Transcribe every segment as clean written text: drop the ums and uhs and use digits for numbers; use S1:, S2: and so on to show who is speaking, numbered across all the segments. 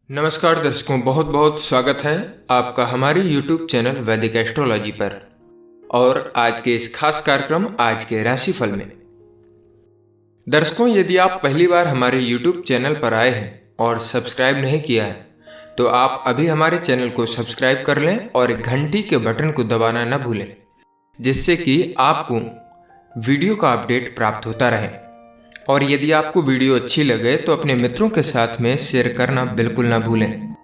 S1: नमस्कार दर्शकों, बहुत बहुत स्वागत है आपका हमारे YouTube चैनल वैदिक एस्ट्रोलॉजी पर। और आज के इस खास कार्यक्रम आज के राशिफल में दर्शकों, यदि आप पहली बार हमारे YouTube चैनल पर आए हैं और सब्सक्राइब नहीं किया है तो आप अभी हमारे चैनल को सब्सक्राइब कर लें और घंटी के बटन को दबाना न भूलें, जिससे कि आपको वीडियो का अपडेट प्राप्त होता रहे। और यदि आपको वीडियो अच्छी लगे तो अपने मित्रों के साथ में शेयर करना बिल्कुल ना भूलें।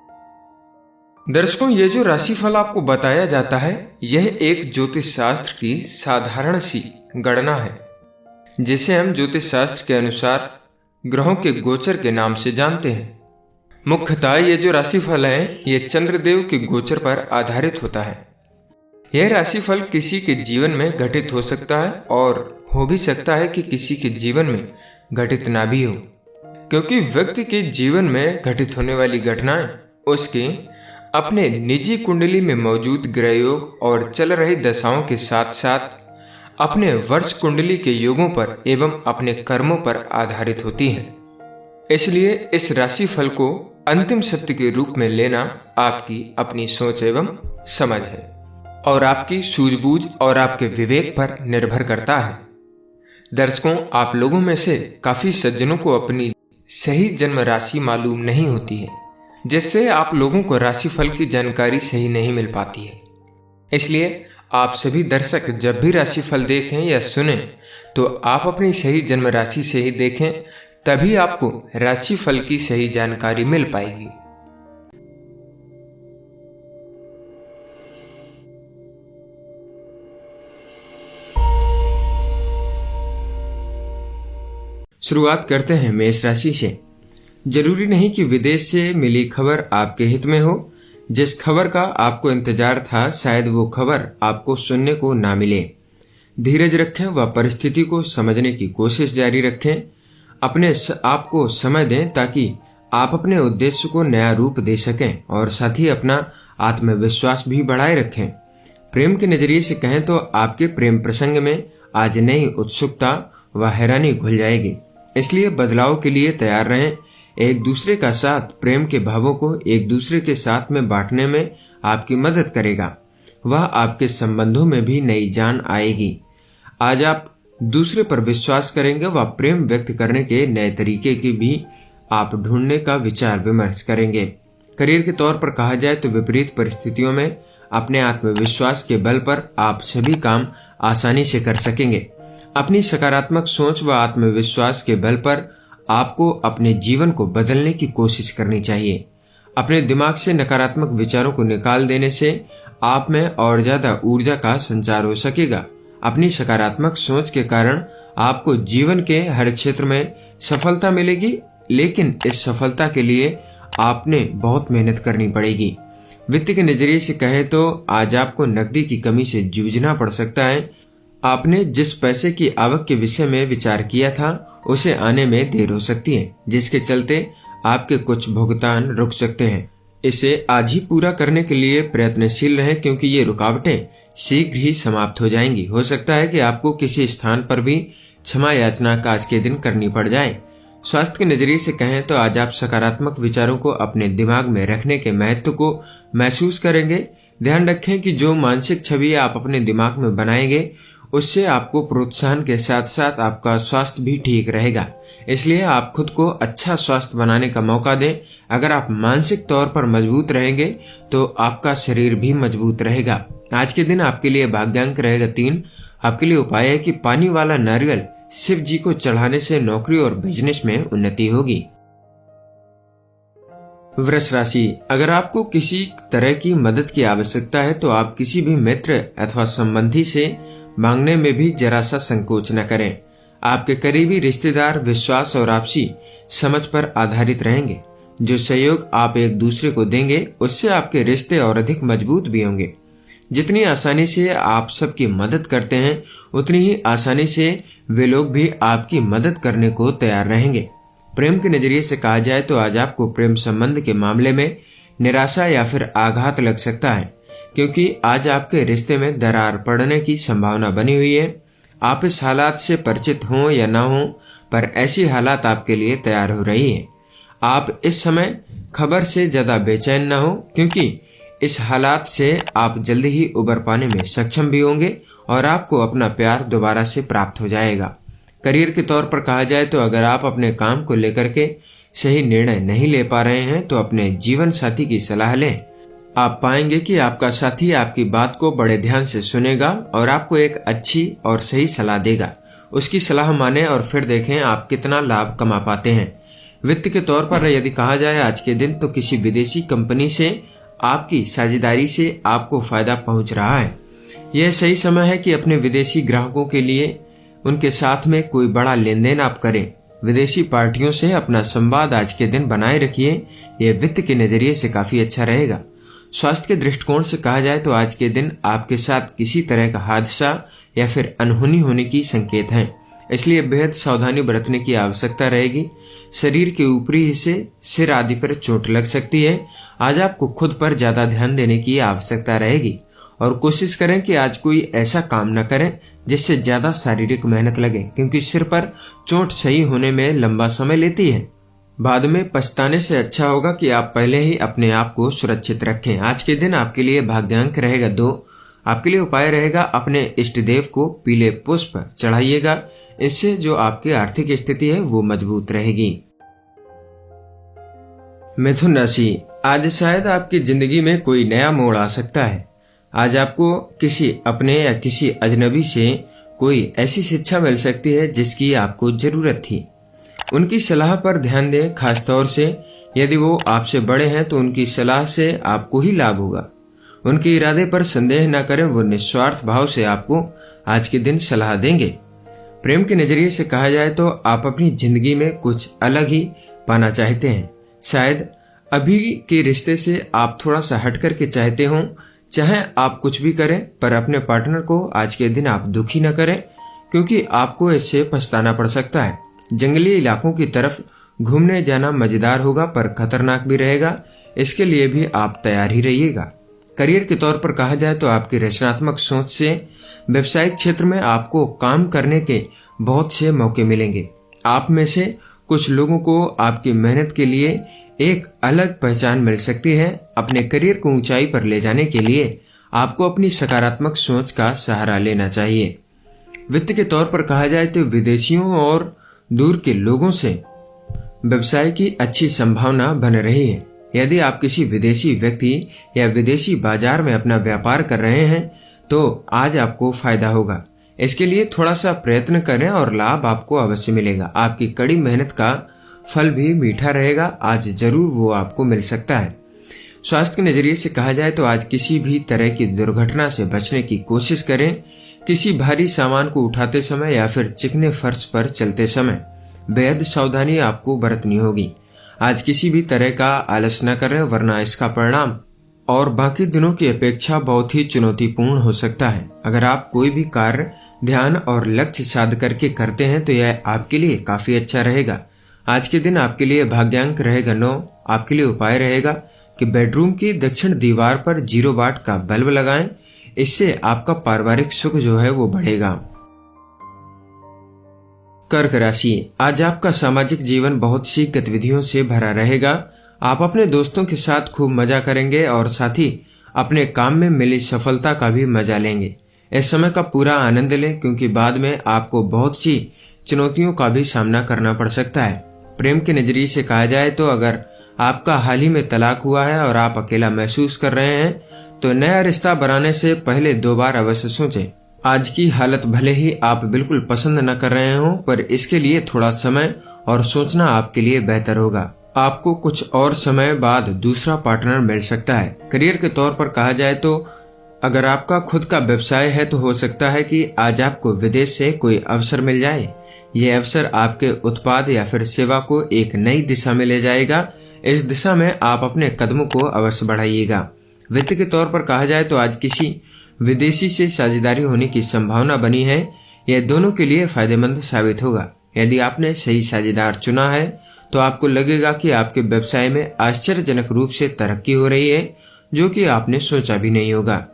S1: दर्शकों, ये जो राशिफल आपको बताया जाता है यह एक ज्योतिष शास्त्र की साधारण सी गणना है, जिसे हम ज्योतिष शास्त्र के अनुसार ग्रहों के गोचर के नाम से जानते हैं। मुख्यतः ये जो राशिफल है ये चंद्रदेव के गोचर पर आधारित होता है। यह राशिफल किसी के जीवन में घटित हो सकता है और हो भी सकता है कि किसी के जीवन में घटित ना भी हो, क्योंकि व्यक्ति के जीवन में घटित होने वाली घटनाएं उसके अपने निजी कुंडली में मौजूद ग्रह योग और चल रही दशाओं के साथ साथ अपने वर्ष कुंडली के योगों पर एवं अपने कर्मों पर आधारित होती हैं। इसलिए इस राशिफल को अंतिम सत्य के रूप में लेना आपकी अपनी सोच एवं समझ है और आपकी सूझबूझ और आपके विवेक पर निर्भर करता है। दर्शकों, आप लोगों में से काफी सज्जनों को अपनी सही जन्म राशि मालूम नहीं होती है, जिससे आप लोगों को राशिफल की जानकारी सही नहीं मिल पाती है। इसलिए आप सभी दर्शक जब भी राशिफल देखें या सुने तो आप अपनी सही जन्म राशि से ही देखें, तभी आपको राशिफल की सही जानकारी मिल पाएगी। शुरुआत करते हैं मेष राशि से। जरूरी नहीं कि विदेश से मिली खबर आपके हित में हो। जिस खबर का आपको इंतजार था शायद वो खबर आपको सुनने को ना मिले। धीरज रखें व परिस्थिति को समझने की कोशिश जारी रखें। अपने आप को समय दें ताकि आप अपने उद्देश्य को नया रूप दे सकें और साथ ही अपना आत्मविश्वास भी बढ़ाए रखें। प्रेम के नजरिए से कहें तो आपके प्रेम प्रसंग में आज नई उत्सुकता व हैरानी घुल जाएगी, इसलिए बदलाव के लिए तैयार रहें। एक दूसरे का साथ प्रेम के भावों को एक दूसरे के साथ में बांटने में आपकी मदद करेगा। वह आपके संबंधों में भी नई जान आएगी। आज आप दूसरे पर विश्वास करेंगे व प्रेम व्यक्त करने के नए तरीके की भी आप ढूंढने का विचार विमर्श करेंगे। करियर के तौर पर कहा जाए तो विपरीत परिस्थितियों में अपने आत्मविश्वास के बल पर आप सभी काम आसानी से कर सकेंगे। अपनी सकारात्मक सोच व आत्मविश्वास के बल पर आपको अपने जीवन को बदलने की कोशिश करनी चाहिए। अपने दिमाग से नकारात्मक विचारों को निकाल देने से आप में और ज्यादा ऊर्जा का संचार हो सकेगा। अपनी सकारात्मक सोच के कारण आपको जीवन के हर क्षेत्र में सफलता मिलेगी, लेकिन इस सफलता के लिए आपने बहुत मेहनत करनी पड़ेगी। वित्त के नजरिए से कहें तो आज आपको नकदी की कमी से जूझना पड़ सकता है। आपने जिस पैसे की आवक के विषय में विचार किया था उसे आने में देर हो सकती है, जिसके चलते आपके कुछ भुगतान रुक सकते हैं। इसे आज ही पूरा करने के लिए प्रयत्नशील रहें, क्योंकि ये रुकावटें शीघ्र ही समाप्त हो जाएंगी। हो सकता है कि आपको किसी स्थान पर भी क्षमा याचना आज के दिन करनी पड़ जाए। स्वास्थ्य के नजरिए से कहें तो आज आप सकारात्मक विचारों को अपने दिमाग में रखने के महत्व को महसूस करेंगे। ध्यान रखें कि जो मानसिक छवि आप अपने दिमाग में बनाएंगे उससे आपको प्रोत्साहन के साथ साथ आपका स्वास्थ्य भी ठीक रहेगा। इसलिए आप खुद को अच्छा स्वास्थ्य बनाने का मौका दें। अगर आप मानसिक तौर पर मजबूत रहेंगे तो आपका शरीर भी मजबूत रहेगा। आज के दिन आपके लिए भाग्यांक रहेगा 3। आपके लिए उपाय है कि पानी वाला नारियल शिव जी को चढ़ाने से नौकरी और बिजनेस में उन्नति होगी। वृष राशि, अगर आपको किसी तरह की मदद की आवश्यकता है तो आप किसी भी मित्र अथवा संबंधी से मांगने में भी जरा सा संकोच न करें। आपके करीबी रिश्तेदार विश्वास और आपसी समझ पर आधारित रहेंगे। जो सहयोग आप एक दूसरे को देंगे उससे आपके रिश्ते और अधिक मजबूत भी होंगे। जितनी आसानी से आप सबकी मदद करते हैं उतनी ही आसानी से वे लोग भी आपकी मदद करने को तैयार रहेंगे। प्रेम के नजरिए से कहा जाए तो आज आपको प्रेम संबंध के मामले में निराशा या फिर आघात लग सकता है, क्योंकि आज आपके रिश्ते में दरार पड़ने की संभावना बनी हुई है। आप इस हालात से परिचित हों या ना हों, पर ऐसी हालात आपके लिए तैयार हो रही है। आप इस समय खबर से ज्यादा बेचैन न हो, क्योंकि इस हालात से आप जल्दी ही उबर पाने में सक्षम भी होंगे और आपको अपना प्यार दोबारा से प्राप्त हो जाएगा। करियर के तौर पर कहा जाए तो अगर आप अपने काम को लेकर के सही निर्णय नहीं ले पा रहे हैं तो अपने जीवन साथी की सलाह लें। आप पाएंगे कि आपका साथी आपकी बात को बड़े ध्यान से सुनेगा और आपको एक अच्छी और सही सलाह देगा। उसकी सलाह माने और फिर देखें आप कितना लाभ कमा पाते हैं। वित्त के तौर पर यदि कहा जाए आज के दिन, तो किसी विदेशी कंपनी से आपकी साझेदारी से आपको फायदा पहुंच रहा है। यह सही समय है कि अपने विदेशी ग्राहकों के लिए उनके साथ में कोई बड़ा लेन देन आप करें। विदेशी पार्टियों से अपना संवाद आज के दिन बनाए रखिए, यह वित्त के नजरिए से काफी अच्छा रहेगा। स्वास्थ्य के दृष्टिकोण से कहा जाए तो आज के दिन आपके साथ किसी तरह का हादसा या फिर अनहोनी होने की संकेत हैं, इसलिए बेहद सावधानी बरतने की आवश्यकता रहेगी। शरीर के ऊपरी हिस्से, सिर आदि पर चोट लग सकती है। आज आपको खुद पर ज्यादा ध्यान देने की आवश्यकता रहेगी और कोशिश करें कि आज कोई ऐसा काम न करें जिससे ज्यादा शारीरिक मेहनत लगे, क्योंकि सिर पर चोट सही होने में लंबा समय लेती है। बाद में पछताने से अच्छा होगा कि आप पहले ही अपने आप को सुरक्षित रखें। आज के दिन आपके लिए भाग्यांक रहेगा 2। आपके लिए उपाय रहेगा अपने इष्ट देव को पीले पुष्प चढ़ाइएगा, इससे जो आपकी आर्थिक स्थिति है वो मजबूत रहेगी। मिथुन राशि, आज शायद आपकी जिंदगी में कोई नया मोड़ आ सकता है। आज आपको किसी अपने या किसी अजनबी से कोई ऐसी शिक्षा मिल सकती है जिसकी आपको जरूरत थी। उनकी सलाह पर ध्यान दें, खासतौर से यदि वो आपसे बड़े हैं तो उनकी सलाह से आपको ही लाभ होगा। उनके इरादे पर संदेह न करें, वो निस्वार्थ भाव से आपको आज के दिन सलाह देंगे। प्रेम के नजरिए से कहा जाए तो आप अपनी जिंदगी में कुछ अलग ही पाना चाहते हैं। शायद अभी के रिश्ते से आप थोड़ा सा हट करके चाहते हो। चाहे आप कुछ भी करें, पर अपने पार्टनर को आज के दिन आप दुखी न करें, क्योंकि आपको इससे पछताना पड़ सकता है। जंगली इलाकों की तरफ घूमने जाना मजेदार होगा पर खतरनाक भी रहेगा, इसके लिए भी आप तैयार ही रहिएगा। करियर के तौर पर कहा जाए तो आपकी रचनात्मक सोच से व्यवसायिक क्षेत्र में आपको काम करने के बहुत से मौके मिलेंगे। आप में से कुछ लोगों को आपकी मेहनत के लिए एक अलग पहचान मिल सकती है। अपने करियर को ऊंचाई पर ले जाने के लिए आपको अपनी सकारात्मक सोच का सहारा लेना चाहिए। वित्त के तौर पर कहा जाए तो विदेशियों और दूर के लोगों से व्यवसाय की अच्छी संभावना बन रही है। यदि आप किसी विदेशी व्यक्ति या विदेशी बाजार में अपना व्यापार कर रहे हैं तो आज आपको फायदा होगा। इसके लिए थोड़ा सा प्रयत्न करें और लाभ आपको अवश्य मिलेगा। आपकी कड़ी मेहनत का फल भी मीठा रहेगा, आज जरूर वो आपको मिल सकता है। स्वास्थ्य के नजरिए से कहा जाए तो आज किसी भी तरह की दुर्घटना से बचने की कोशिश करें। किसी भारी सामान को उठाते समय या फिर चिकने फर्श पर चलते समय बेहद सावधानी आपको बरतनी होगी। आज किसी भी तरह का आलस न करें, वरना इसका परिणाम और बाकी दिनों की अपेक्षा बहुत ही चुनौतीपूर्ण हो सकता है। अगर आप कोई भी कार्य ध्यान और लक्ष्य साध करके करते हैं तो यह आपके लिए काफी अच्छा रहेगा। आज के दिन आपके लिए भाग्यांक रहेगा 9। आपके लिए उपाय रहेगा कि बेडरूम की दक्षिण दीवार पर 0 वाट का बल्ब लगाएं, इससे आपका पारिवारिक सुख जो है वो बढ़ेगा। कर्क राशि, आज आपका सामाजिक जीवन बहुत सी गतिविधियों से भरा रहेगा। आप अपने दोस्तों के साथ खूब मजा करेंगे और साथ ही अपने काम में मिली सफलता का भी मजा लेंगे। इस समय का पूरा आनंद लें, क्योंकि बाद में आपको बहुत सी चुनौतियों का भी सामना करना पड़ सकता है। प्रेम के नजरिए से कहा जाए तो अगर आपका हाल ही में तलाक हुआ है और आप अकेला महसूस कर रहे हैं तो नया रिश्ता बनाने से पहले 2 बार अवश्य सोचें। आज की हालत भले ही आप बिल्कुल पसंद न कर रहे हो, पर इसके लिए थोड़ा समय और सोचना आपके लिए बेहतर होगा। आपको कुछ और समय बाद दूसरा पार्टनर मिल सकता है। करियर के तौर पर कहा जाए तो अगर आपका खुद का व्यवसाय है तो हो सकता है कि आज आपको विदेश से कोई अवसर मिल जाए। यह अवसर आपके उत्पाद या फिर सेवा को एक नई दिशा में ले जाएगा। इस दिशा में आप अपने कदमों को अवश्य बढ़ाइएगा। वित्त के तौर पर कहा जाए तो आज किसी विदेशी से साझेदारी होने की संभावना बनी है। यह दोनों के लिए फायदेमंद साबित होगा। यदि आपने सही साझेदार चुना है तो आपको लगेगा कि आपके व्यवसाय में आश्चर्यजनक रूप से तरक्की हो रही है, जो कि आपने सोचा भी नहीं होगा।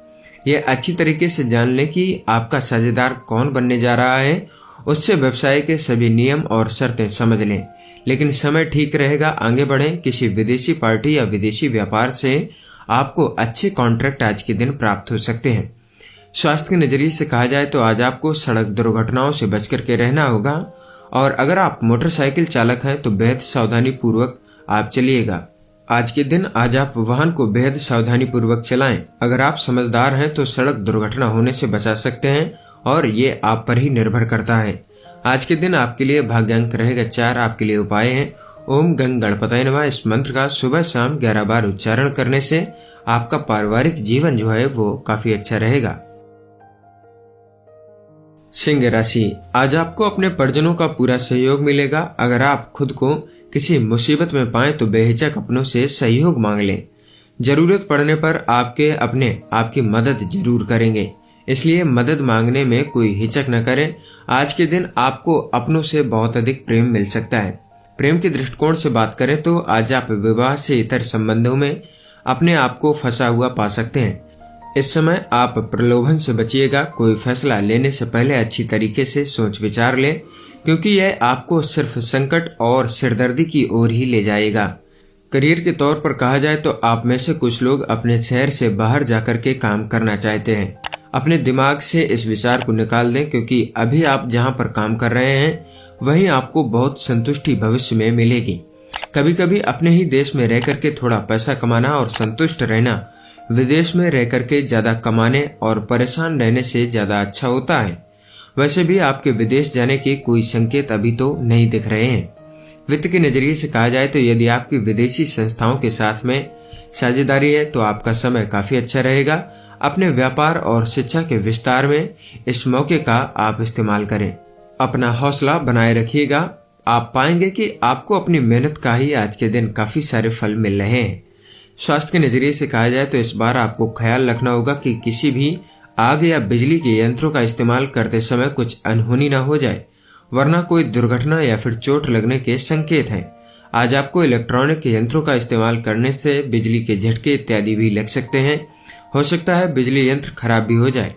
S1: यह अच्छी तरीके से जान लें कि आपका साझेदार कौन बनने जा रहा है उससे व्यवसाय के सभी नियम और शर्तें समझ लें। लेकिन समय ठीक रहेगा, आगे बढ़ें। किसी विदेशी पार्टी या विदेशी व्यापार से आपको अच्छे कॉन्ट्रैक्ट आज के दिन प्राप्त हो सकते हैं। स्वास्थ्य के नजरिए से कहा जाए तो आज आपको सड़क दुर्घटनाओं से बच करके रहना होगा, और अगर आप मोटरसाइकिल चालक हैं तो बेहद सावधानी पूर्वक आप चलिएगा। आज के दिन आज आप वाहन को बेहद सावधानी पूर्वक चलाएं। अगर आप समझदार हैं तो सड़क दुर्घटना होने से बचा सकते हैं, और ये आप पर ही निर्भर करता है। आज के दिन आपके लिए भाग्यांक रहेगा 4। आपके लिए उपाय है ओम गंग गणपतये नमः। इस मंत्र का सुबह शाम 11 बार उच्चारण करने से आपका पारिवारिक जीवन जो है वो काफी अच्छा रहेगा। सिंह राशि, आज आपको अपने परिजनों का पूरा सहयोग मिलेगा। अगर आप खुद को किसी मुसीबत में पाएं तो बेहिचक अपनों से सहयोग मांग लें। जरूरत पड़ने पर आपकी मदद जरूर करेंगे, इसलिए मदद मांगने में कोई हिचक न करें। आज के दिन आपको अपनों से बहुत अधिक प्रेम मिल सकता है। प्रेम के दृष्टिकोण से बात करें तो आज आप विवाह से इतर संबंधों में अपने आप को फंसा हुआ पा सकते हैं। इस समय आप प्रलोभन से बचिएगा। कोई फैसला लेने से पहले अच्छी तरीके से सोच विचार लें, क्योंकि यह आपको सिर्फ संकट और सिरदर्दी की ओर ही ले जाएगा। करियर के तौर पर कहा जाए तो आप में से कुछ लोग अपने शहर से बाहर जाकर के काम करना चाहते हैं। अपने दिमाग से इस विचार को निकाल दें, क्योंकि अभी आप जहां पर काम कर रहे हैं वहीं आपको बहुत संतुष्टि भविष्य में मिलेगी। कभी कभी अपने ही देश में रह करके थोड़ा पैसा कमाना और संतुष्ट रहना विदेश में रह करके ज्यादा कमाने और परेशान रहने से ज्यादा अच्छा होता है। वैसे भी आपके विदेश जाने के कोई संकेत अभी तो नहीं दिख रहे हैं। वित्त के नजरिए से कहा जाए तो यदि आपकी विदेशी संस्थाओं के साथ में साझेदारी है तो आपका समय काफी अच्छा रहेगा। अपने व्यापार और शिक्षा के विस्तार में इस मौके का आप इस्तेमाल करें। अपना हौसला बनाए रखिएगा। आप पाएंगे कि आपको अपनी मेहनत का ही आज के दिन काफी सारे फल मिल रहे हैं। स्वास्थ्य के नजरिए से कहा जाए तो इस बार आपको ख्याल रखना होगा कि किसी भी आग या बिजली के यंत्रों का इस्तेमाल करते समय कुछ अनहोनी न हो जाए, वरना कोई दुर्घटना या फिर चोट लगने के संकेत हैं। आज आपको इलेक्ट्रॉनिक यंत्रों का इस्तेमाल करने से बिजली के झटके इत्यादि भी लग सकते हैं। हो सकता है बिजली यंत्र खराब भी हो जाए।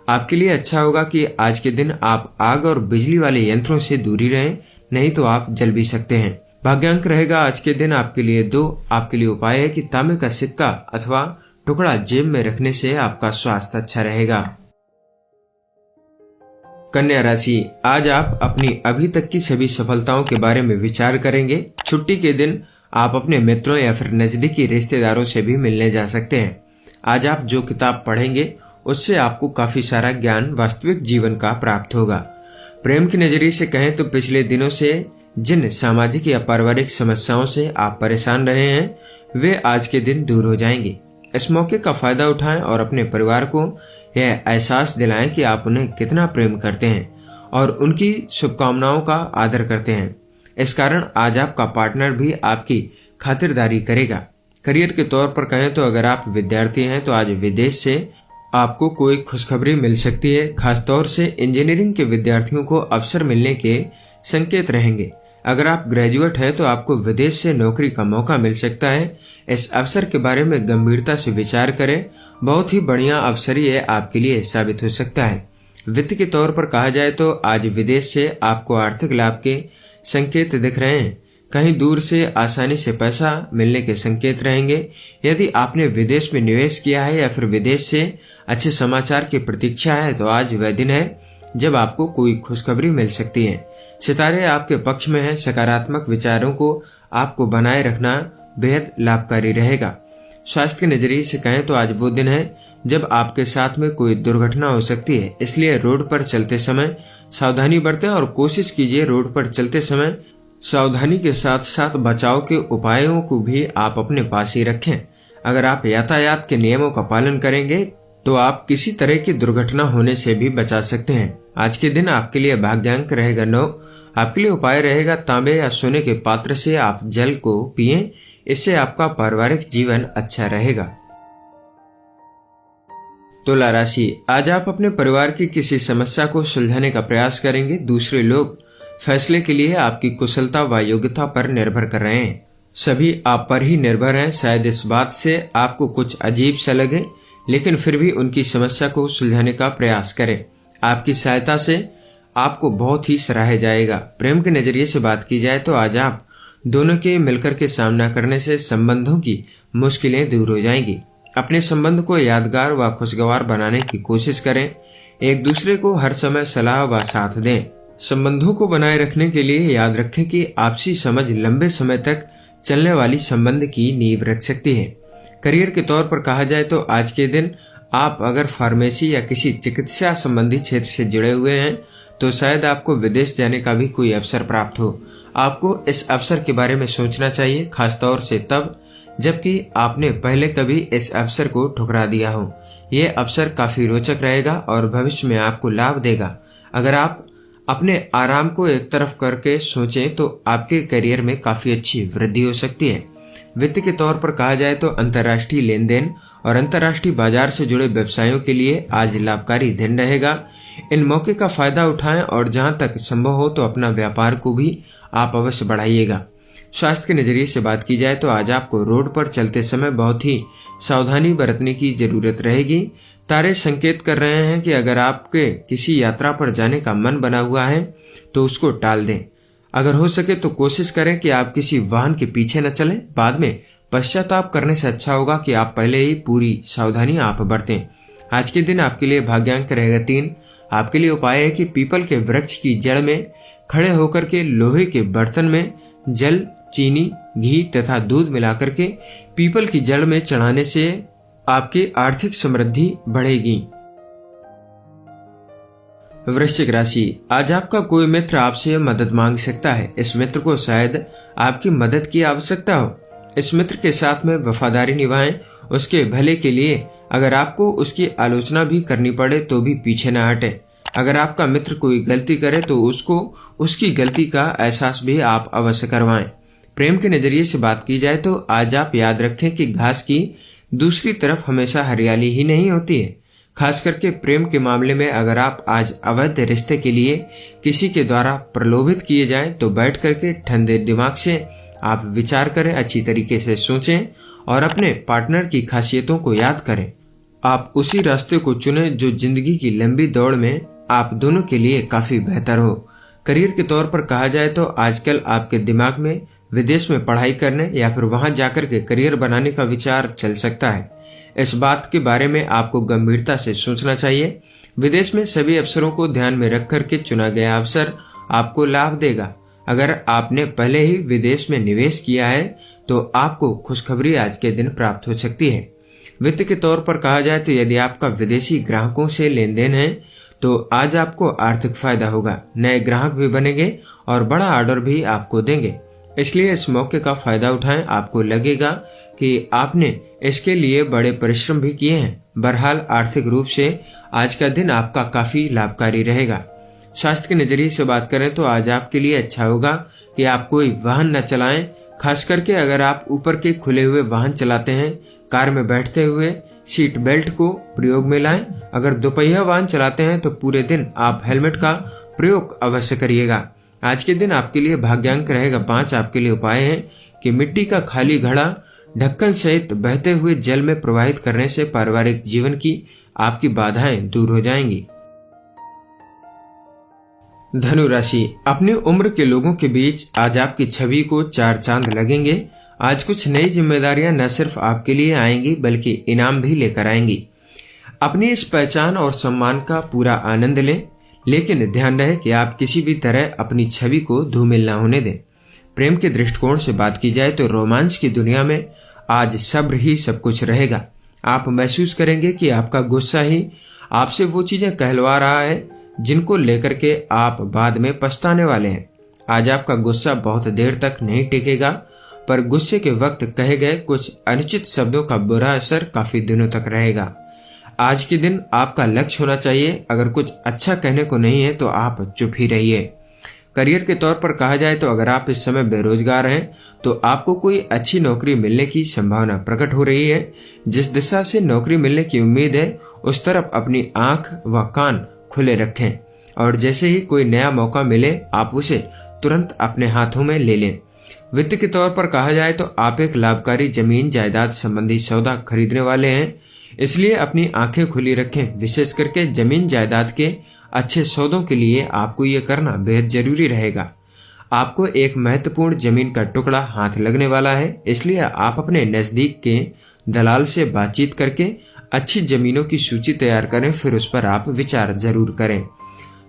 S1: आपके लिए अच्छा होगा कि आज के दिन आप आग और बिजली वाले यंत्रों से दूरी रहें, नहीं तो आप जल भी सकते हैं। भाग्यांक रहेगा आज के दिन आपके लिए 2। आपके लिए उपाय है कि तांबे का सिक्का अथवा टुकड़ा जेब में रखने से आपका स्वास्थ्य अच्छा रहेगा। कन्या राशि, आज आप अपनी अभी तक की सभी सफलताओं के बारे में विचार करेंगे। छुट्टी के दिन आप अपने मित्रों या फिर नजदीकी रिश्तेदारों से भी मिलने जा सकते हैं। आज आप जो किताब पढ़ेंगे उससे आपको काफी सारा ज्ञान वास्तविक जीवन का प्राप्त होगा। प्रेम के नजरिए से कहें तो पिछले दिनों से जिन सामाजिक या पारिवारिक समस्याओं से आप परेशान रहे हैं वे आज के दिन दूर हो जाएंगे। इस मौके का फायदा उठाएं और अपने परिवार को यह एहसास दिलाएं कि आप उन्हें कितना प्रेम करते हैं और उनकी शुभकामनाओं का आदर करते हैं। इस कारण आज आपका पार्टनर भी आपकी खातिरदारी करेगा। करियर के तौर पर कहें तो अगर आप विद्यार्थी हैं तो आज विदेश से आपको कोई खुशखबरी मिल सकती है। खासतौर से इंजीनियरिंग के विद्यार्थियों को अवसर मिलने के संकेत रहेंगे। अगर आप ग्रेजुएट हैं तो आपको विदेश से नौकरी का मौका मिल सकता है। इस अवसर के बारे में गंभीरता से विचार करें। बहुत ही बढ़िया अवसर ये आपके लिए साबित हो सकता है। वित्त के तौर पर कहा जाए तो आज विदेश से आपको आर्थिक लाभ के संकेत दिख रहे हैं। कहीं दूर से आसानी से पैसा मिलने के संकेत रहेंगे। यदि आपने विदेश में निवेश किया है या फिर विदेश से अच्छे समाचार की प्रतीक्षा है तो आज वह दिन है जब आपको कोई खुशखबरी मिल सकती है। सितारे आपके पक्ष में हैं। सकारात्मक विचारों को आपको बनाए रखना बेहद लाभकारी रहेगा। स्वास्थ्य के नजरिए से कहें तो आज वो दिन है जब आपके साथ में कोई दुर्घटना हो सकती है, इसलिए रोड पर चलते समय सावधानी बरतें और कोशिश कीजिए रोड पर चलते समय सावधानी के साथ साथ बचाव के उपायों को भी आप अपने पास ही रखें। अगर आप यातायात के नियमों का पालन करेंगे तो आप किसी तरह की दुर्घटना होने से भी बचा सकते हैं। आज के दिन आपके लिए भाग्यांक रहेगा 9। आपके लिए उपाय रहेगा तांबे या सोने के पात्र से आप जल को पिएं, इससे आपका पारिवारिक जीवन अच्छा रहेगा। तुला राशि, आज आप अपने परिवार की किसी समस्या को सुलझाने का प्रयास करेंगे। दूसरे लोग फैसले के लिए आपकी कुशलता व योग्यता पर निर्भर कर रहे हैं। सभी आप पर ही निर्भर हैं। शायद इस बात से आपको कुछ अजीब सा लगे, लेकिन फिर भी उनकी समस्या को सुलझाने का प्रयास करें। आपकी सहायता से आपको बहुत ही सराहा जाएगा। प्रेम के नजरिए से बात की जाए तो आज आप दोनों के मिलकर के सामना करने से संबंधों की मुश्किलें दूर हो जाएंगी। अपने संबंध को यादगार व खुशगवार बनाने की कोशिश करें। एक दूसरे को हर समय सलाह व साथ दें। संबंधों को बनाए रखने के लिए याद रखें कि आपसी समझ लंबे समय तक चलने वाली संबंध की नींव रख सकती है। करियर के तौर पर कहा जाए तो आज के दिन आप अगर फार्मेसी या किसी चिकित्सा संबंधी क्षेत्र से जुड़े हुए हैं तो शायद आपको विदेश जाने का भी कोई अवसर प्राप्त हो। आपको इस अवसर के बारे में सोचना चाहिए, खासतौर से तब जबकि आपने पहले कभी इस अवसर को ठुकरा दिया हो। ये अवसर काफी रोचक रहेगा और भविष्य में आपको लाभ देगा। अगर आप अपने आराम को एक तरफ करके सोचें तो आपके करियर में काफी अच्छी वृद्धि हो सकती है। वित्त के तौर पर कहा जाए तो अंतर्राष्ट्रीय लेन देन और अंतर्राष्ट्रीय बाजार से जुड़े व्यवसायों के लिए आज लाभकारी दिन रहेगा। इन मौके का फायदा उठाएं और जहां तक संभव हो तो अपना व्यापार को भी आप अवश्य बढ़ाइएगा। स्वास्थ्य के नजरिए से बात की जाए तो आज आपको रोड पर चलते समय बहुत ही सावधानी बरतने की जरूरत रहेगी। तारे संकेत कर रहे हैं कि अगर आपके किसी यात्रा पर जाने का मन बना हुआ है तो उसको टाल दें। अगर हो सके तो कोशिश करें कि आप किसी वाहन के पीछे न चलें। बाद में पश्चाताप करने से अच्छा होगा कि आप पहले ही पूरी सावधानी आप बरतें। आज के दिन आपके लिए भाग्यांक रहेगा 3। आपके लिए उपाय है कि पीपल के वृक्ष की जड़ में खड़े होकर के लोहे के बर्तन में जल, चीनी, घी तथा दूध मिलाकर के पीपल की जड़ में चढ़ाने से आपकी आर्थिक समृद्धि बढ़ेगी। वृश्चिक राशि, आज आपका कोई मित्र आपसे मदद मांग सकता है। इस मित्र को शायद आपकी मदद की आवश्यकता हो। इस मित्र के साथ में वफादारी निभाएं, उसके भले के लिए। अगर आपको उसकी आलोचना भी करनी पड़े तो भी पीछे न हटे। अगर आपका मित्र कोई गलती करे तो उसको उसकी गलती का एहसास भी आप अवश्य करवाएं। प्रेम के नजरिए से बात की जाए तो आज आप याद रखें कि घास की दूसरी तरफ हमेशा हरियाली ही नहीं होती है। खास करके प्रेम के मामले में अगर आप आज अवैध रिश्ते के लिए किसी के द्वारा प्रलोभित किए जाएं तो बैठ करके ठंडे दिमाग से आप विचार करें, अच्छी तरीके से सोचें और अपने पार्टनर की खासियतों को याद करें। आप उसी रास्ते को चुनें जो जिंदगी की लंबी दौड़ में आप दोनों के लिए काफी बेहतर हो। करियर के तौर पर कहा जाए तो आजकल आपके दिमाग में विदेश में पढ़ाई करने या फिर वहां जाकर के करियर बनाने का विचार चल सकता है। इस बात के बारे में आपको गंभीरता से सोचना चाहिए। विदेश में सभी अवसरों को ध्यान में रख करके चुना गया अवसर आपको लाभ देगा। अगर आपने पहले ही विदेश में निवेश किया है तो आपको खुशखबरी आज के दिन प्राप्त हो सकती है। वित्त के तौर पर कहा जाए तो यदि आपका विदेशी ग्राहकों से लेन देन है तो आज आपको आर्थिक फायदा होगा। नए ग्राहक भी बनेंगे और बड़ा ऑर्डर भी आपको देंगे, इसलिए इस मौके का फायदा उठाएं। आपको लगेगा कि आपने इसके लिए बड़े परिश्रम भी किए हैं। बहरहाल आर्थिक रूप से आज का दिन आपका काफी लाभकारी रहेगा। स्वास्थ्य के नजरिए से बात करें तो आज आपके लिए अच्छा होगा कि आप कोई वाहन न चलाएं। खास करके अगर आप ऊपर के खुले हुए वाहन चलाते हैं, कार में बैठते हुए सीट बेल्ट को प्रयोग में लाएं। अगर दोपहिया वाहन चलाते हैं तो पूरे दिन आप हेलमेट का प्रयोग अवश्य करिएगा। आज के दिन आपके लिए भाग्यांक रहेगा 5। आपके लिए उपाय है कि मिट्टी का खाली घड़ा ढक्कन सहित बहते हुए जल में प्रवाहित करने से पारिवारिक जीवन की आपकी बाधाएं दूर हो जाएंगी। धनु राशि, अपनी उम्र के लोगों के बीच आज आपकी छवि को 4 चांद लगेंगे। आज कुछ नई जिम्मेदारियां न सिर्फ आपके लिए आएंगी बल्कि इनाम भी लेकर आएंगी। अपनी इस पहचान और सम्मान का पूरा आनंद लें, लेकिन ध्यान रहे कि आप किसी भी तरह अपनी छवि को धूमिल न होने दें। प्रेम के दृष्टिकोण से बात की जाए तो रोमांस की दुनिया में आज सब्र ही सब कुछ रहेगा। आप महसूस करेंगे कि आपका गुस्सा ही आपसे वो चीजें कहलवा रहा है जिनको लेकर के आप बाद में पछताने वाले हैं। आज आपका गुस्सा बहुत देर तक नहीं टिकेगा, पर गुस्से के वक्त कहे गए कुछ अनुचित शब्दों का बुरा असर काफी दिनों तक रहेगा। आज के दिन आपका लक्ष्य होना चाहिए, अगर कुछ अच्छा कहने को नहीं है तो आप चुप ही रहिए। करियर के तौर पर कहा जाए तो अगर आप इस समय बेरोजगार हैं तो आपको कोई अच्छी नौकरी मिलने की संभावना प्रकट हो रही है। जिस दिशा से नौकरी मिलने की उम्मीद है उस तरफ अपनी आंख व कान खुले रखें और जैसे ही कोई नया मौका मिले आप उसे तुरंत अपने हाथों में ले लें। वित्त के तौर पर कहा जाए तो आप एक लाभकारी जमीन जायदाद संबंधी सौदा खरीदने वाले हैं, इसलिए अपनी आंखें खुली रखें। विशेष करके जमीन जायदाद के अच्छे सौदों के लिए आपको ये करना बेहद जरूरी रहेगा। आपको एक महत्वपूर्ण जमीन का टुकड़ा हाथ लगने वाला है, इसलिए आप अपने नजदीक के दलाल से बातचीत करके अच्छी जमीनों की सूची तैयार करें, फिर उस पर आप विचार जरूर करें।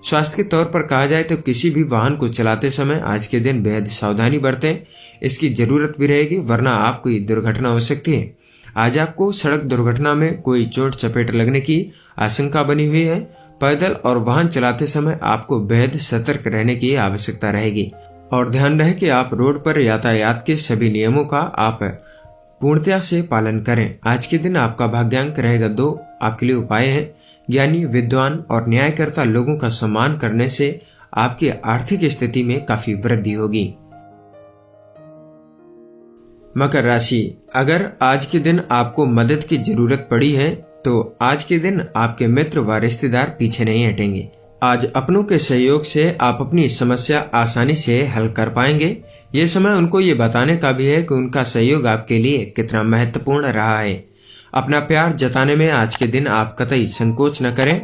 S1: स्वास्थ्य के तौर पर कहा जाए तो किसी भी वाहन को चलाते समय आज के दिन बेहद सावधानी बरतें। इसकी जरूरत भी रहेगी, वरना आपको दुर्घटना हो सकती है। आज आपको सड़क दुर्घटना में कोई चोट चपेट लगने की आशंका बनी हुई है। पैदल और वाहन चलाते समय आपको बेहद सतर्क रहने की आवश्यकता रहेगी और ध्यान रहे कि आप रोड पर यातायात के सभी नियमों का आप पूर्णतया से पालन करें। आज के दिन आपका भाग्यांक रहेगा 2। आपके लिए उपाय है ज्ञानी, विद्वान और न्यायकर्ता लोगों का सम्मान करने से आपकी आर्थिक स्थिति में काफी वृद्धि होगी। मकर राशि, अगर आज के दिन आपको मदद की जरूरत पड़ी है तो आज के दिन आपके मित्र व रिश्तेदार पीछे नहीं हटेंगे। आज अपनों के सहयोग से आप अपनी समस्या आसानी से हल कर पाएंगे। ये समय उनको ये बताने का भी है कि उनका सहयोग आपके लिए कितना महत्वपूर्ण रहा है। अपना प्यार जताने में आज के दिन आप कतई संकोच न करें।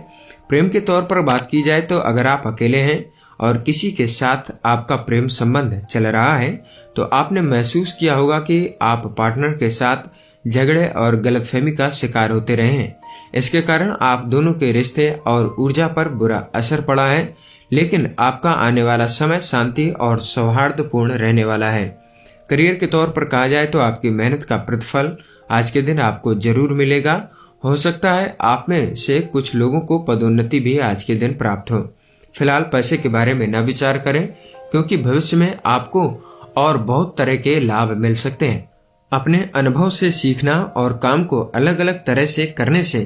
S1: प्रेम के तौर पर बात की जाए तो अगर आप अकेले हैं और किसी के साथ आपका प्रेम संबंध चल रहा है तो आपने महसूस किया होगा कि आप पार्टनर के साथ झगड़े और गलतफहमी का शिकार होते रहे हैं। इसके कारण आप दोनों के रिश्ते और ऊर्जा पर बुरा असर पड़ा है, लेकिन आपका आने वाला समय शांति और सौहार्दपूर्ण रहने वाला है। करियर के तौर पर कहा जाए तो आपकी मेहनत का प्रतिफल आज के दिन आपको जरूर मिलेगा। हो सकता है आप में से कुछ लोगों को पदोन्नति भी आज के दिन प्राप्त हो। फिलहाल पैसे के बारे में न विचार करें, क्योंकि भविष्य में आपको और बहुत तरह के लाभ मिल सकते हैं। अपने अनुभव से सीखना और काम को अलग अलग तरह से करने से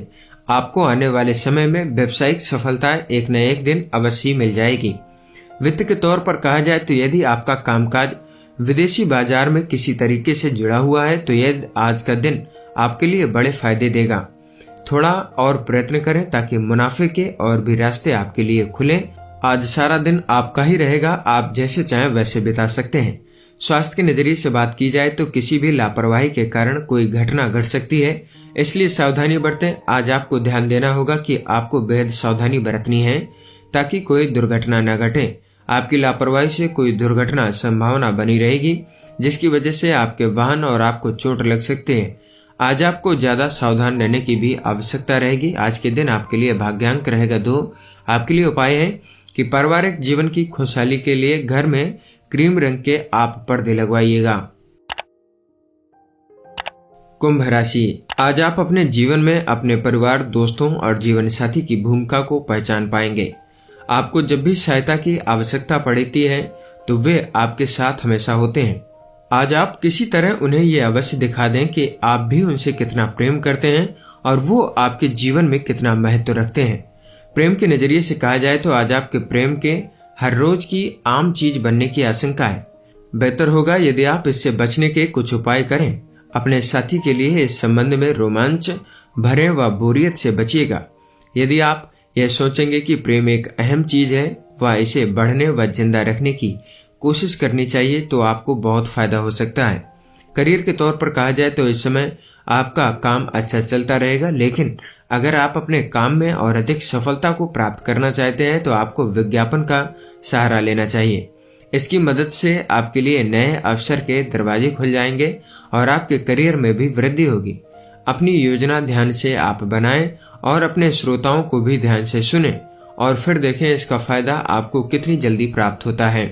S1: आपको आने वाले समय में व्यवसायिक सफलता एक न एक दिन अवश्य मिल जाएगी। वित्त के तौर पर कहा जाए तो यदि आपका कामकाज विदेशी बाजार में किसी तरीके से जुड़ा हुआ है तो यह आज का दिन आपके लिए बड़े फायदे देगा। थोड़ा और प्रयत्न करें ताकि मुनाफे के और भी रास्ते आपके लिए खुले। आज सारा दिन आपका ही रहेगा, आप जैसे चाहें वैसे बिता सकते हैं। स्वास्थ्य के नजरिए से बात की जाए तो किसी भी लापरवाही के कारण कोई घटना घट सकती है, इसलिए सावधानी बरतें। आज आपको ध्यान देना होगा कि आपको बेहद सावधानी बरतनी है ताकि कोई दुर्घटना न घटे। आपकी लापरवाही से कोई दुर्घटना संभावना बनी रहेगी, जिसकी वजह से आपके वाहन और आपको चोट लग सकते हैं। आज आपको ज्यादा सावधान रहने की भी आवश्यकता रहेगी। आज के दिन आपके लिए भाग्यांक रहेगा 2। आपके लिए उपाय है कि पारिवारिक जीवन की खुशहाली के लिए घर में क्रीम रंग के आप पर्दे लगवाइएगा। कुंभ राशि, आज आप अपने जीवन में अपने परिवार, दोस्तों और जीवन साथी की भूमिका को पहचान पाएंगे। आपको जब भी सहायता की आवश्यकता पड़ती है तो वे आपके साथ हमेशा होते हैं। आज आप किसी तरह उन्हें ये अवश्य दिखा दें कि आप भी उनसे कितना प्रेम करते हैं और वो आपके जीवन में कितना महत्व रखते हैं। प्रेम के नजरिए से कहा जाए तो आज आपके प्रेम के हर रोज की आम चीज बनने की आशंका है। बेहतर होगा यदि आप इससे बचने के कुछ उपाय करें। अपने साथी के लिए इस संबंध में रोमांच भरे व बोरियत से बचिएगा। यदि आप यह सोचेंगे कि प्रेम एक अहम चीज है व इसे बढ़ने व जिंदा रखने की कोशिश करनी चाहिए तो आपको बहुत फायदा हो सकता है। करियर के तौर पर कहा जाए तो इस समय आपका काम अच्छा चलता रहेगा, लेकिन अगर आप अपने काम में और अधिक सफलता को प्राप्त करना चाहते हैं तो आपको विज्ञापन का सहारा लेना चाहिए। इसकी मदद से आपके लिए नए अवसर के दरवाजे खुल जाएंगे और आपके करियर में भी वृद्धि होगी। अपनी योजना ध्यान से आप बनाएं और अपने श्रोताओं को भी ध्यान से सुनें और फिर देखें इसका फायदा आपको कितनी जल्दी प्राप्त होता है।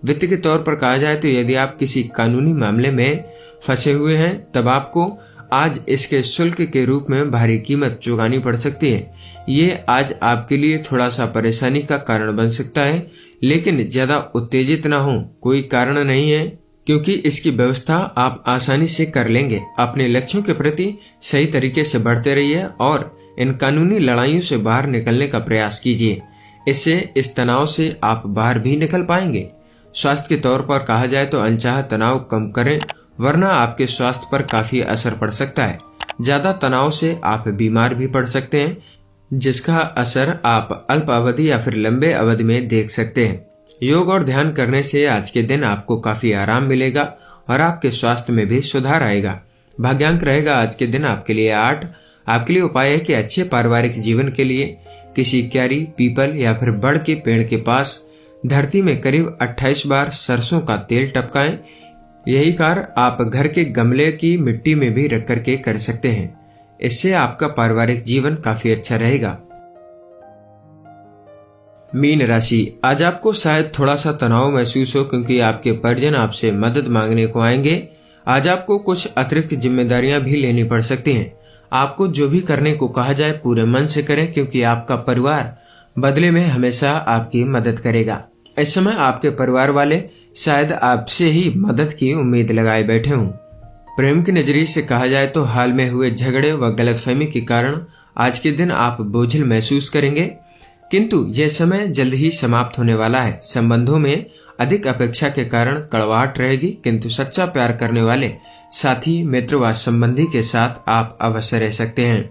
S1: वित्त के तौर पर कहा जाए तो यदि आप किसी कानूनी मामले में फंसे हुए हैं तब आपको आज इसके शुल्क के रूप में भारी कीमत चुकानी पड़ सकती है। ये आज आपके लिए थोड़ा सा परेशानी का कारण बन सकता है, लेकिन ज्यादा उत्तेजित न हो, कोई कारण नहीं है क्योंकि इसकी व्यवस्था आप आसानी से कर लेंगे। अपने लक्ष्यों के प्रति सही तरीके से बढ़ते रहिए और इन कानूनी लड़ाइयों से बाहर निकलने का प्रयास कीजिए। इससे इस तनाव से आप बाहर भी निकल पाएंगे। स्वास्थ्य के तौर पर कहा जाए तो अनचाहा तनाव कम करें, वरना आपके स्वास्थ्य पर काफी असर पड़ सकता है। ज्यादा तनाव से आप बीमार भी पड़ सकते हैं, जिसका असर आप अल्प अवधि या फिर लंबे अवधि में देख सकते हैं। योग और ध्यान करने से आज के दिन आपको काफी आराम मिलेगा और आपके स्वास्थ्य में भी सुधार आएगा। भाग्यांक रहेगा आज के दिन आपके लिए 8। आपके लिए उपाय है कि अच्छे पारिवारिक जीवन के लिए किसी क्यारी, पीपल या फिर बड़ के पेड़ के पास धरती में करीब 28 बार सरसों का तेल टपकाएं। यही कार्य आप घर के गमले की मिट्टी में भी रख करके कर सकते हैं। इससे आपका पारिवारिक जीवन काफी अच्छा रहेगा। मीन राशि, आज आपको शायद थोड़ा सा तनाव महसूस हो क्योंकि आपके परिजन आपसे मदद मांगने को आएंगे। आज आपको कुछ अतिरिक्त जिम्मेदारियां भी लेनी पड़ सकती हैं। आपको जो भी करने को कहा जाए पूरे मन से करें क्योंकि आपका परिवार बदले में हमेशा आपकी मदद करेगा। इस समय आपके परिवार वाले शायद आपसे ही मदद की उम्मीद लगाए बैठे हों। प्रेम के नजरिए से कहा जाए तो हाल में हुए झगड़े व गलतफहमी के कारण आज के दिन आप बोझिल महसूस करेंगे, किंतु यह समय जल्द ही समाप्त होने वाला है। संबंधों में अधिक अपेक्षा के कारण कड़वाहट रहेगी, किंतु सच्चा प्यार करने वाले साथी, मित्र व संबंधी के साथ आप अवश्य रह सकते हैं।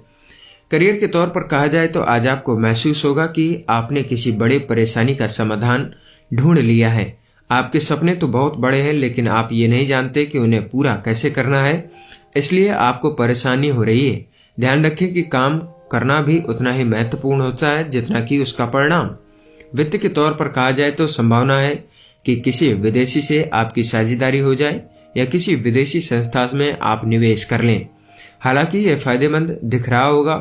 S1: करियर के तौर पर कहा जाए तो आज आपको महसूस होगा कि आपने किसी बड़े परेशानी का समाधान ढूंढ लिया है। आपके सपने तो बहुत बड़े हैं, लेकिन आप ये नहीं जानते कि उन्हें पूरा कैसे करना है, इसलिए आपको परेशानी हो रही है। ध्यान रखें कि काम करना भी उतना ही महत्वपूर्ण होता है जितना कि उसका परिणाम। वित्त के तौर पर कहा जाए तो संभावना है कि किसी विदेशी से आपकी साझेदारी हो जाए या किसी विदेशी संस्था में आप निवेश कर लें। हालांकि यह फायदेमंद दिख रहा होगा,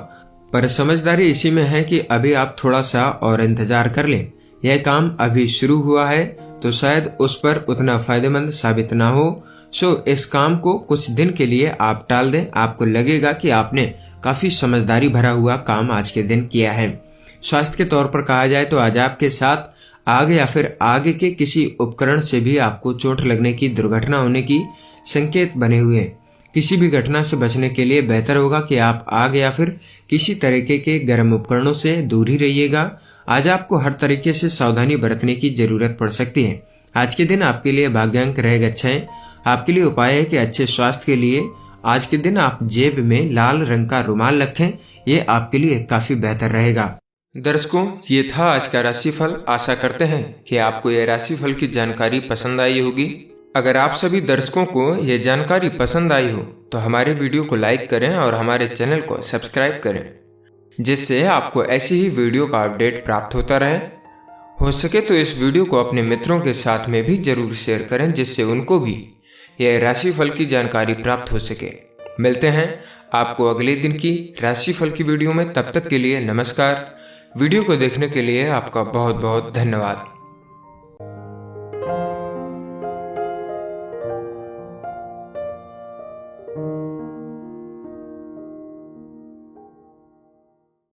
S1: पर समझदारी इसी में है कि अभी आप थोड़ा सा और इंतजार कर लें। यह काम अभी शुरू हुआ है तो शायद उस पर उतना फायदेमंद साबित ना हो, सो इस काम को कुछ दिन के लिए आप टाल दें। आपको लगेगा कि आपने काफी समझदारी भरा हुआ काम आज के दिन किया है। स्वास्थ्य के तौर पर कहा जाए तो आज आपके साथ आग या फिर आगे के किसी उपकरण से भी आपको चोट लगने की, दुर्घटना होने की संकेत बने हुए हैं। किसी भी घटना से बचने के लिए बेहतर होगा कि आप आग या फिर किसी तरीके के गर्म उपकरणों से दूर ही रहिएगा। आज आपको हर तरीके से सावधानी बरतने की जरूरत पड़ सकती है। आज के दिन आपके लिए भाग्यांक रहेगा 6। आपके लिए उपाय है कि अच्छे स्वास्थ्य के लिए आज के दिन आप जेब में लाल रंग का रुमाल रखें, ये आपके लिए काफी बेहतर रहेगा। दर्शकों, ये था आज का राशिफल। आशा करते हैं कि आपको यह राशिफल की जानकारी पसंद आई होगी। अगर आप सभी दर्शकों को यह जानकारी पसंद आई हो तो हमारे वीडियो को लाइक करें और हमारे चैनल को सब्सक्राइब करें, जिससे आपको ऐसी ही वीडियो का अपडेट प्राप्त होता रहे। हो सके तो इस वीडियो को अपने मित्रों के साथ में भी जरूर शेयर करें, जिससे उनको भी यह राशिफल की जानकारी प्राप्त हो सके। मिलते हैं आपको अगले दिन की राशिफल की वीडियो में। तब तक के लिए नमस्कार। वीडियो को देखने के लिए आपका बहुत बहुत धन्यवाद।